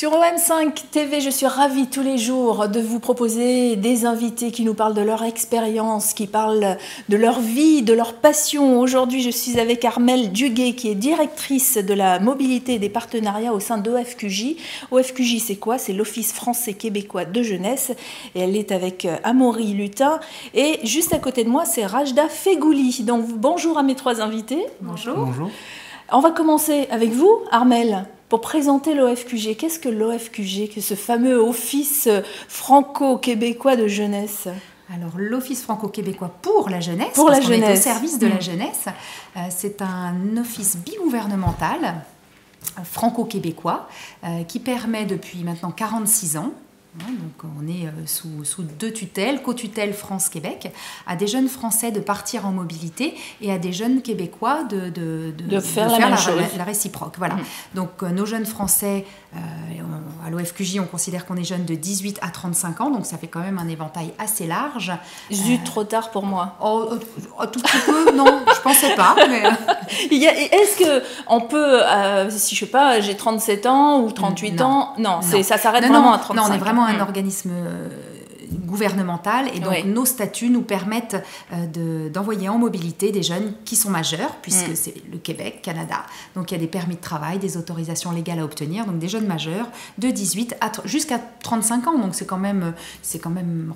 Sur OM5 TV, je suis ravie tous les jours de vous proposer des invités qui nous parlent de leur expérience, qui parlent de leur vie, de leur passion. Aujourd'hui, je suis avec Armelle Duguet, qui est directrice de la mobilité et des partenariats au sein d'OFQJ. OFQJ, c'est quoi? C'est l'Office français québécois de jeunesse. Et elle est avec Amaury Lutin. Et juste à côté de moi, c'est Rajda Fegouli. Donc, bonjour à mes trois invités. Bonjour. Bonjour. On va commencer avec vous, Armelle. Pour présenter l'OFQJ, qu'est-ce que l'OFQJ, que ce fameux Office franco-québécois de jeunesse? Alors, l'Office franco-québécois pour la jeunesse, pour la qu'on jeunesse. est au service de la jeunesse, c'est un office bigouvernemental franco-québécois qui permet depuis maintenant 46 ans, donc on est sous deux tutelles, co-tutelle France-Québec, à des jeunes Français de partir en mobilité et à des jeunes Québécois de faire la réciproque. Voilà. Donc nos jeunes Français, à l'OFQJ, on considère qu'on est jeunes de 18 à 35 ans, donc ça fait quand même un éventail assez large. Zut, trop tard pour moi. Un tout petit peu, non, je pensais pas. Mais... Est-ce qu'on peut, si je sais pas, j'ai 37 ans ou 38 ans, non. Ça s'arrête vraiment à 35 ans. Non, on est vraiment un organisme gouvernemental et donc nos statuts nous permettent d'envoyer en mobilité des jeunes qui sont majeurs, puisque c'est le Québec, Canada, donc il y a des permis de travail, des autorisations légales à obtenir, donc des jeunes majeurs de 18 jusqu'à 35 ans, donc c'est quand même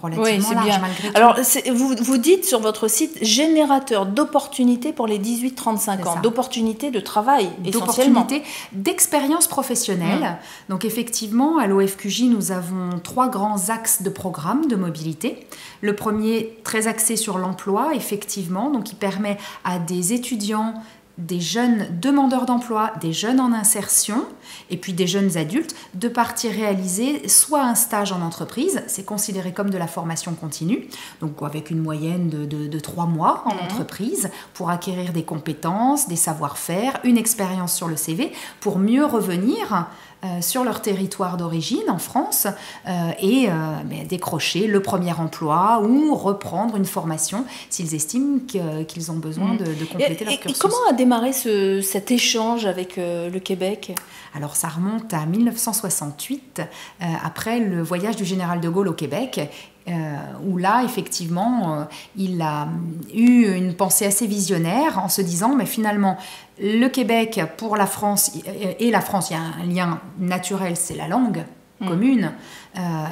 relativement large bien. Malgré tout. Alors vous dites sur votre site générateur d'opportunités pour les 18-35 ans, d'opportunités de travail essentiellement. D'opportunités d'expérience professionnelle. Donc effectivement, à l'OFQJ, nous avons 3 grands axes de programme de mobilité. Le premier, très axé sur l'emploi, effectivement, donc il permet à des étudiants, des jeunes demandeurs d'emploi, des jeunes en insertion et puis des jeunes adultes de partir réaliser soit un stage en entreprise, c'est considéré comme de la formation continue, donc avec une moyenne de 3 mois en entreprise pour acquérir des compétences, des savoir-faire, une expérience sur le CV pour mieux revenir sur leur territoire d'origine en France et décrocher le premier emploi ou reprendre une formation s'ils estiment qu'ils ont besoin de compléter leur cursus. Et comment a démarré cet échange avec le Québec? Alors ça remonte à 1968, après le voyage du général de Gaulle au Québec, où là, effectivement, il a eu une pensée assez visionnaire en se disant, mais finalement, le Québec pour la France et la France, il y a un lien naturel, c'est la langue commune,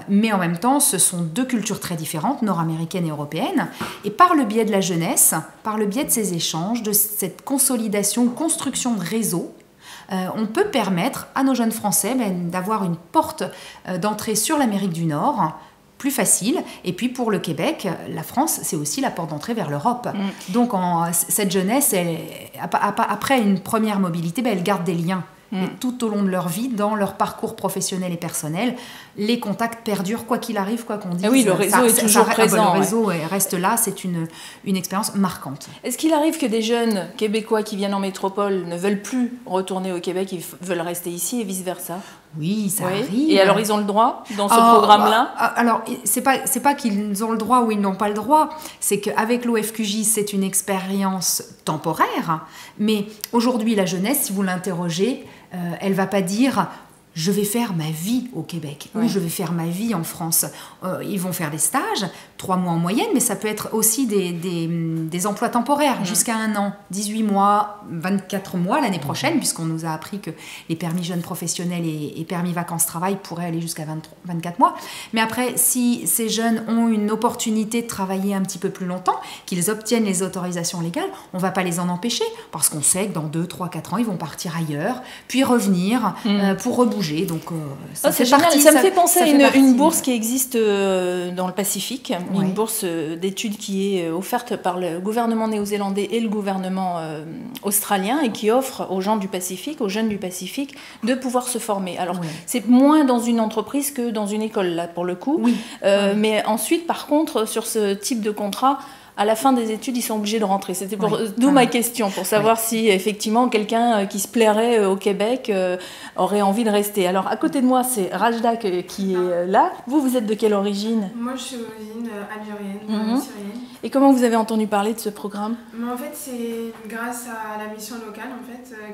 mais en même temps, ce sont 2 cultures très différentes, nord-américaines et européennes, et par le biais de la jeunesse, par le biais de ces échanges, de cette consolidation, construction de réseau, on peut permettre à nos jeunes Français d'avoir une porte d'entrée sur l'Amérique du Nord, plus facile. Et puis pour le Québec, la France, c'est aussi la porte d'entrée vers l'Europe. Donc cette jeunesse, après une première mobilité, elle garde des liens. Et tout au long de leur vie, dans leur parcours professionnel et personnel, les contacts perdurent quoi qu'il arrive, quoi qu'on dise. Oui, le réseau est toujours présent. Le réseau reste là, c'est une expérience marquante. Est-ce qu'il arrive que des jeunes Québécois qui viennent en métropole ne veulent plus retourner au Québec, ils veulent rester ici et vice-versa? Oui, ça arrive. Et alors, ils ont le droit dans ce programme-là? Alors, c'est pas qu'ils ont le droit ou ils n'ont pas le droit. C'est qu'avec l'OFQJ, c'est une expérience temporaire. Mais aujourd'hui, la jeunesse, si vous l'interrogez, elle ne va pas dire « je vais faire ma vie au Québec » ou « je vais faire ma vie en France ». Ils vont faire des stages, 3 mois en moyenne, mais ça peut être aussi des emplois temporaires, jusqu'à 1 an, 18 mois, 24 mois l'année prochaine, puisqu'on nous a appris que les permis jeunes professionnels et permis vacances-travail pourraient aller jusqu'à 24 mois. Mais après, si ces jeunes ont une opportunité de travailler un petit peu plus longtemps, qu'ils obtiennent les autorisations légales, on ne va pas les en empêcher, parce qu'on sait que dans 2, 3, 4 ans, ils vont partir ailleurs, puis revenir pour rebouger. Donc, c'est génial. Ça me fait penser à une bourse qui existe dans le Pacifique, une bourse d'études qui est offerte par le gouvernement néo-zélandais et le gouvernement australien et qui offre aux gens du Pacifique, aux jeunes du Pacifique, de pouvoir se former. Alors, c'est moins dans une entreprise que dans une école, là, pour le coup. Mais ensuite, par contre, sur ce type de contrat, à la fin des études, ils sont obligés de rentrer. C'était d'où ma question, pour savoir si effectivement quelqu'un qui se plairait au Québec aurait envie de rester. Alors à côté de moi, c'est Rajda qui est là. Vous êtes de quelle origine? Moi, je suis d'origine algérienne, syrienne. Et comment vous avez entendu parler de ce programme? En fait, c'est grâce à la mission locale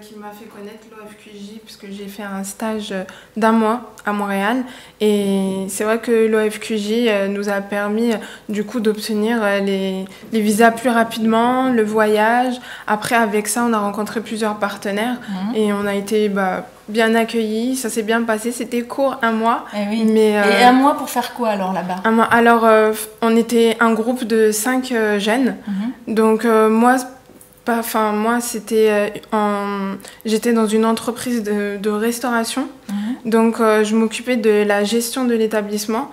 qui m'a fait connaître l'OFQJ, puisque j'ai fait un stage d'1 mois à Montréal. Et c'est vrai que l'OFQJ nous a permis du coup d'obtenir les visas plus rapidement, le voyage. Après, avec ça, on a rencontré plusieurs partenaires et on a été bien accueillis, ça s'est bien passé, c'était court, 1 mois. Oui. Mais, et 1 mois pour faire quoi alors là-bas? 1 mois. Alors, on était un groupe de 5 jeunes. Donc, moi, j'étais dans une entreprise de restauration. Donc, je m'occupais de la gestion de l'établissement,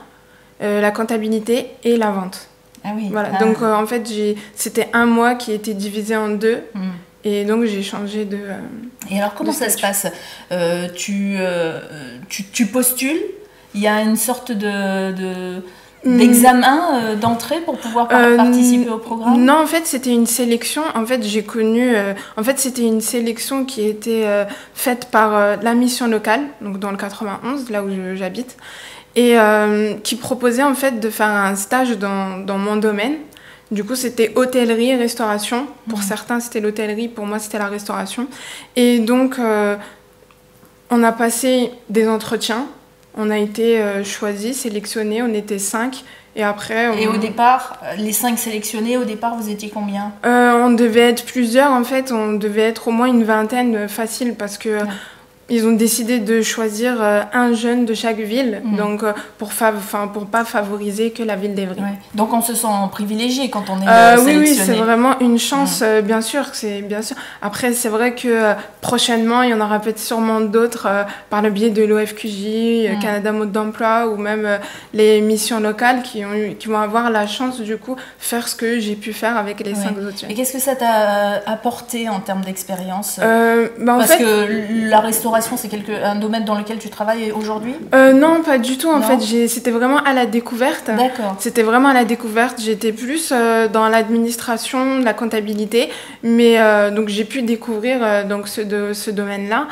la comptabilité et la vente. Ah oui. Voilà. Donc, en fait, c'était 1 mois qui était divisé en 2. Et donc, j'ai changé de... Et alors, comment ça se passe? Tu postules? Il y a une sorte d'examen d'entrée pour pouvoir participer au programme? Non, en fait, c'était une sélection. En fait, j'ai connu... c'était une sélection qui était faite par la mission locale, donc dans le 91, là où j'habite, et qui proposait, en fait, de faire un stage dans mon domaine. Du coup, c'était hôtellerie et restauration. Pour certains, c'était l'hôtellerie. Pour moi, c'était la restauration. Et donc, on a passé des entretiens. On a été choisis, sélectionnés. On était 5. Et après... Et au départ, les 5 sélectionnés, au départ, vous étiez combien? On devait être plusieurs, en fait. On devait être au moins une vingtaine facile parce que... Ils ont décidé de choisir un jeune de chaque ville, donc pour pas favoriser que la ville d'Évry. Ouais. Donc on se sent privilégié quand on est sélectionné. Oui, c'est vraiment une chance, bien sûr. Après, c'est vrai que prochainement, il y en aura peut-être sûrement d'autres par le biais de l'OFQJ, Canada Mode d'Emploi, ou même les missions locales qui vont avoir la chance, du coup, faire ce que j'ai pu faire avec les 5 autres jeunes. Et qu'est-ce que ça t'a apporté en termes d'expérience? Parce que la restauration, c'est un domaine dans lequel tu travailles aujourd'hui? Non, pas du tout. En fait, c'était vraiment à la découverte. D'accord. C'était vraiment à la découverte. J'étais plus dans l'administration, la comptabilité. Mais donc, j'ai pu découvrir ce domaine-là.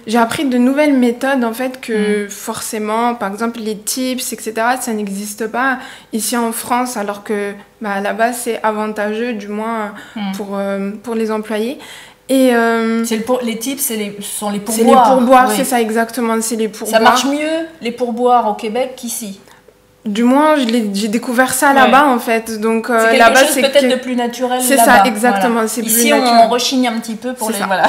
J'ai appris de nouvelles méthodes, en fait, que forcément, par exemple, les tips, etc., ça n'existe pas ici en France, alors que là-bas, c'est avantageux, du moins, pour les employés. Et les tips, ce sont les pourboires. C'est les pourboires, c'est ça exactement, c'est les pourboires. Ça marche mieux, les pourboires au Québec, qu'ici? Du moins, j'ai découvert ça là-bas, en fait. Donc, c'est quelque chose peut-être de plus naturel là-bas. C'est ça, exactement. Voilà. Ici, on rechigne un petit peu pour les... Voilà.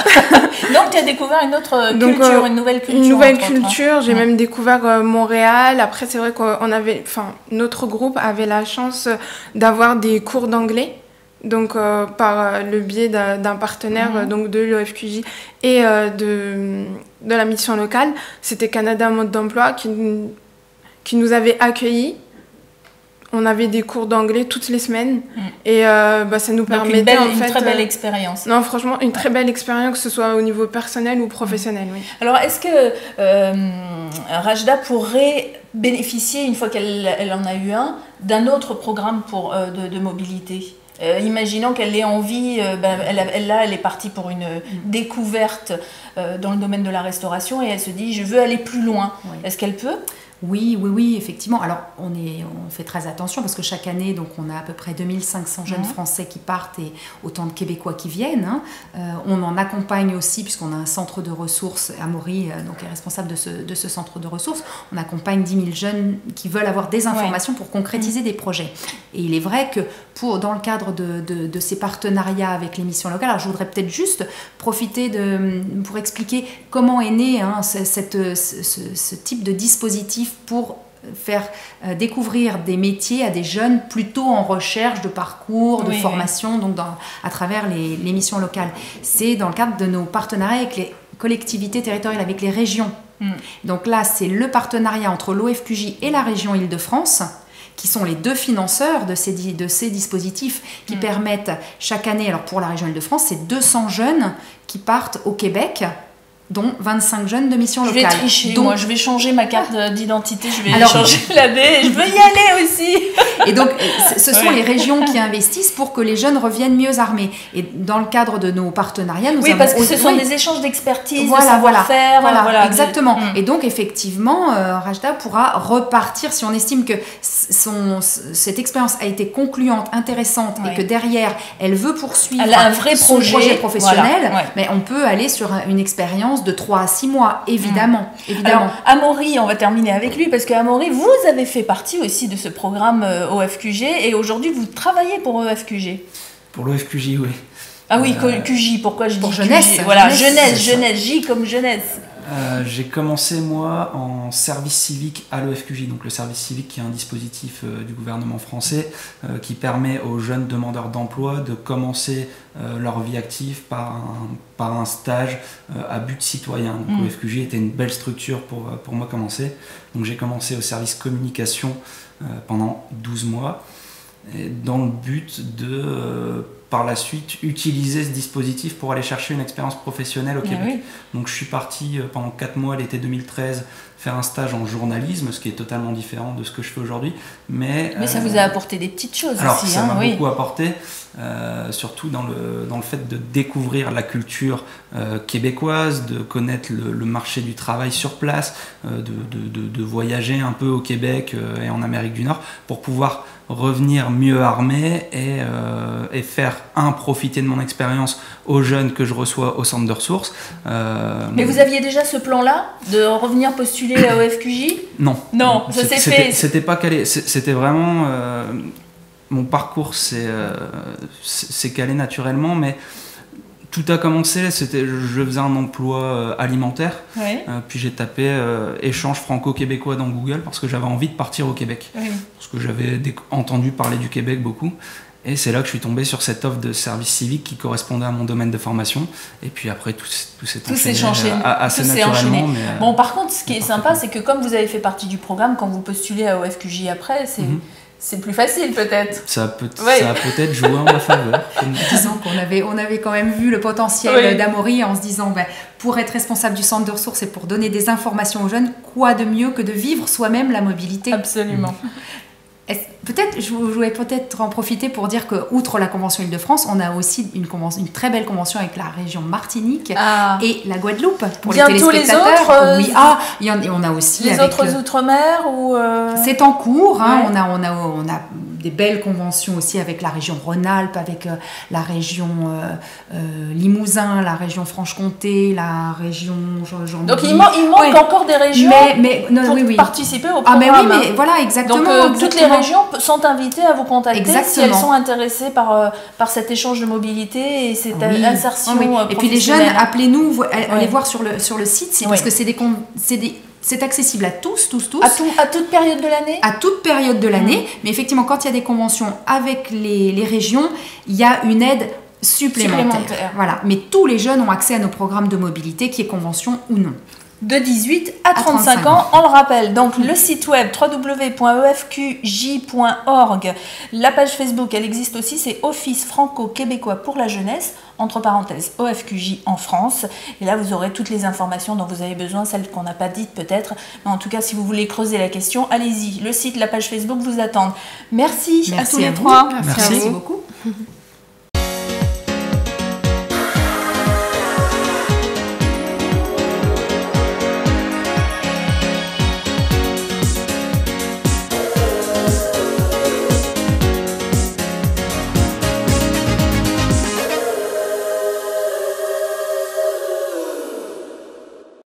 Donc, tu as découvert une autre culture, une nouvelle culture. Une nouvelle culture. J'ai même découvert Montréal. Après, c'est vrai qu'on avait... notre groupe avait la chance d'avoir des cours d'anglais. Donc, par le biais d'un partenaire donc de l'OFQJ et de la mission locale. C'était Canada Mode d'Emploi qui nous avait accueillis. On avait des cours d'anglais toutes les semaines. Et ça nous permettait, une très belle expérience. Non, franchement, une très belle expérience, que ce soit au niveau personnel ou professionnel. Oui. Alors, est-ce que Rajda pourrait bénéficier, une fois qu'elle en a eu un, d'un autre programme de mobilité? Imaginons qu'elle ait envie, elle est partie pour une découverte dans le domaine de la restauration et elle se dit je veux aller plus loin. Oui. Est-ce qu'elle peut? Oui, effectivement. Alors, on fait très attention parce que chaque année, donc, on a à peu près 2500 jeunes Français qui partent et autant de Québécois qui viennent. On en accompagne aussi, puisqu'on a un centre de ressources, Amaury donc est responsable de ce centre de ressources. On accompagne 10 000 jeunes qui veulent avoir des informations pour concrétiser des projets. Et il est vrai que dans le cadre de ces partenariats avec les missions locales, alors je voudrais peut-être juste profiter pour expliquer comment est né ce type de dispositif pour faire découvrir des métiers à des jeunes plutôt en recherche de parcours, de formation, donc à travers les missions locales. C'est dans le cadre de nos partenariats avec les collectivités territoriales, avec les régions. Donc là, c'est le partenariat entre l'OFQJ et la région Île-de-France, qui sont les 2 financeurs de ces dispositifs qui permettent chaque année, alors pour la région Île-de-France, c'est 200 jeunes qui partent au Québec dont 25 jeunes de mission locale. Je vais tricher, moi je vais changer ma carte d'identité, je vais changer la B, je veux y aller aussi. Et donc ce sont les régions qui investissent pour que les jeunes reviennent mieux armés. Et dans le cadre de nos partenariats, nous avons... parce que ce sont des échanges d'expertise, de savoir-faire. Voilà, exactement. Et donc effectivement, Rajda pourra repartir si on estime que cette expérience a été concluante, intéressante et que derrière, elle veut poursuivre un vrai projet professionnel, mais on peut aller sur une expérience de 3 à 6 mois, évidemment. Alors, Amaury, on va terminer avec lui, parce que Amaury, vous avez fait partie aussi de ce programme OFQG, et aujourd'hui, vous travaillez pour OFQG. Pour l'OFQJ, oui. Ah oui, QJ, pourquoi je dis pour jeunesse. Voilà, jeunesse, J comme jeunesse. J'ai commencé, moi, en service civique à l'OFQJ, donc le service civique qui est un dispositif du gouvernement français qui permet aux jeunes demandeurs d'emploi de commencer leur vie active par un stage à but citoyen. Donc l'OFQJ était une belle structure pour moi commencer. Donc j'ai commencé au service communication pendant 12 mois, et dans le but de... par la suite, utiliser ce dispositif pour aller chercher une expérience professionnelle au Québec. Oui. Donc je suis parti pendant 4 mois l'été 2013 faire un stage en journalisme, ce qui est totalement différent de ce que je fais aujourd'hui. Mais ça vous a apporté des petites choses alors, aussi. Ça m'a beaucoup apporté, surtout dans le fait de découvrir la culture québécoise, de connaître le marché du travail sur place, de voyager un peu au Québec et en Amérique du Nord pour pouvoir revenir mieux armé et faire profiter de mon expérience aux jeunes que je reçois au centre de ressources. Mais vous aviez déjà ce plan-là de revenir postuler à OFQJ ? Non, ça s'est fait. C'était pas calé, c'était vraiment mon parcours s'est calé naturellement, mais tout a commencé, je faisais un emploi alimentaire, puis j'ai tapé échange franco-québécois dans Google parce que j'avais envie de partir au Québec, parce que j'avais entendu parler du Québec beaucoup, et c'est là que je suis tombé sur cette offre de service civique qui correspondait à mon domaine de formation, et puis après tout s'est enchaîné assez naturellement. Mais, bon, par contre, ce qui est sympa, c'est que comme vous avez fait partie du programme, quand vous postulez à OFQJ après, c'est plus facile peut-être. Ça a peut-être joué en ma faveur. Disons qu'on avait quand même vu le potentiel d'Amaury en se disant pour être responsable du centre de ressources et pour donner des informations aux jeunes, quoi de mieux que de vivre soi-même la mobilité ? Absolument. Je voulais peut-être en profiter pour dire que, outre la Convention Île-de-France, on a aussi une très belle convention avec la région Martinique et la Guadeloupe pour les téléspectateurs. Les autres, on a aussi les autres outre-mer ou c'est en cours. On a des belles conventions aussi avec la région Rhône-Alpes, avec la région Limousin, la région Franche-Comté, la région. Donc il manque encore des régions pour participer au programme. Ah mais oui, mais voilà, exactement. Donc toutes les régions sont invitées à vous contacter si elles sont intéressées par cet échange de mobilité et cette insertion professionnelle. Et puis les jeunes, appelez-nous, allez voir sur le site, parce que c'est accessible à tous. À toute période de l'année ? À toute période de l'année. Mais effectivement, quand il y a des conventions avec les régions, il y a une aide supplémentaire. Voilà. Mais tous les jeunes ont accès à nos programmes de mobilité, qui est convention ou non. De 18 à 35 ans, on le rappelle. Donc le site web www.ofqj.org, la page Facebook, elle existe aussi, c'est Office franco-québécois pour la jeunesse, entre parenthèses OFQJ en France. Et là, vous aurez toutes les informations dont vous avez besoin, celles qu'on n'a pas dites peut-être. Mais en tout cas, si vous voulez creuser la question, allez-y. Le site, la page Facebook vous attendent. Merci à tous les trois. Merci beaucoup.